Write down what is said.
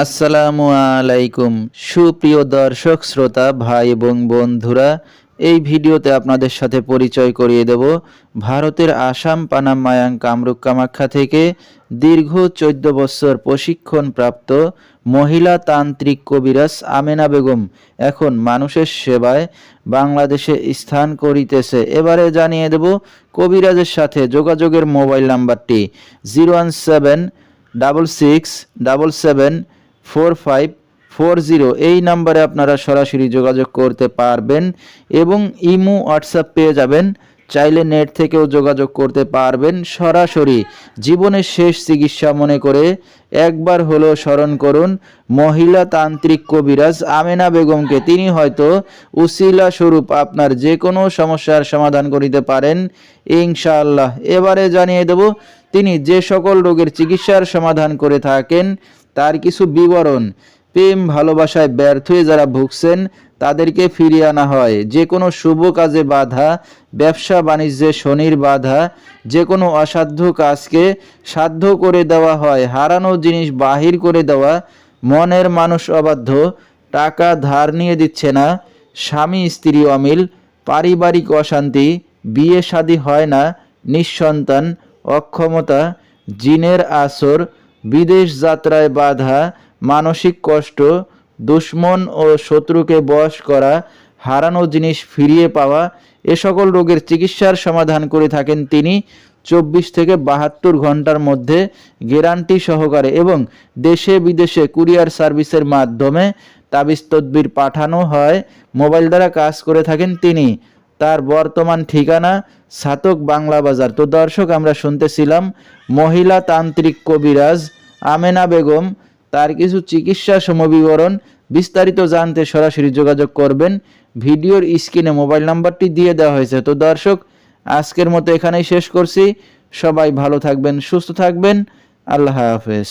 আসসালামু আলাইকুম সুপ্রিয় দর্শক শ্রোতা ভাই এবং বন্ধুরা, এই ভিডিওতে আপনাদের সাথে পরিচয় করিয়ে দেব ভারতের আসাম পানাম মায়াং কামরূপ কামাখ্যা থেকে দীর্ঘ 14 বছর প্রশিক্ষণপ্রাপ্ত মহিলা তান্ত্রিক কবিরাজ আমেনা বেগম এখন মানুষের সেবায় বাংলাদেশে স্থান করিতেছে। এবারে জানিয়ে দেব কবিরাজের সাথে যোগাযোগের মোবাইল নাম্বারটি 01777774540। এই নাম্বারে আপনারা সরাসরি যোগাযোগ করতে পারবেন এবং ইমো হোয়াটসঅ্যাপ পেয়ে যাবেন। চাইলে নেট থেকেও যোগাযোগ করতে পারবেন। সরাসরি জীবনের শেষ চিকিৎসা মনে করে একবার হলো স্মরণ করুন মহিলা তান্ত্রিক কবিরাজ আমেনা বেগমকে। তিনি হয়তো উসিলা স্বরূপ আপনার যে কোনো সমস্যার সমাধান করিতে পারেন ইনশাআল্লাহ। এবারে জানিয়ে দেব তিনি যে সকল রোগের চিকিৎসার সমাধান করে থাকেন তার কিছু বিবরণ। প্রেম ভালোবাসায় ব্যর্থ হয়ে যারা ভুগছেন তাদেরকে ফিরিয়ে আনা হয়। যে কোনো শুভ কাজে বাধা, ব্যবসা বাণিজ্যে শনির বাধা, যে কোনো অসাধ্য কাজকে সাধ্য করে দেওয়া হয়। হারানো জিনিস বাহির করে দেওয়া, মনের মানুষ অবাধ্য, টাকা ধার নিয়ে দিচ্ছে না, স্বামী স্ত্রী অমিল, পারিবারিক অশান্তি, বিয়ে শাদী হয় না, নিঃসন্তান, অক্ষমতা, জিনের আসর, বিদেশ যাত্রায় বাধা, মানসিক কষ্ট, দুশ্মন ও শত্রুকে বশ করা, হারানো জিনিস ফিরিয়ে পাওয়া, এ সকল রোগের চিকিৎসার সমাধান করে থাকেন তিনি 24 থেকে 72 ঘন্টার মধ্যে গ্যারান্টি সহকারে এবং দেশে বিদেশে কুরিয়ার সার্ভিসের মাধ্যমে তাবিজ তদবির পাঠানো হয়। মোবাইল দ্বারা কাজ করে থাকেন তিনি। তার বর্তমান ঠিকানা ছাতক বাংলা বাজার। তো দর্শক, আমরা শুনতেছিলাম মহিলা তান্ত্রিক কবিরাজ আমেনা বেগম, তার কিছু চিকিৎসা সমবিবরণ। বিস্তারিত জানতে সরাসরি যোগাযোগ করবেন। ভিডিওর স্ক্রিনে মোবাইল নাম্বারটি দিয়ে দেওয়া হয়েছে। তো দর্শক, আজকের মতো এখানেই শেষ করছি। সবাই ভালো থাকবেন, সুস্থ থাকবেন। আল্লাহ হাফেজ।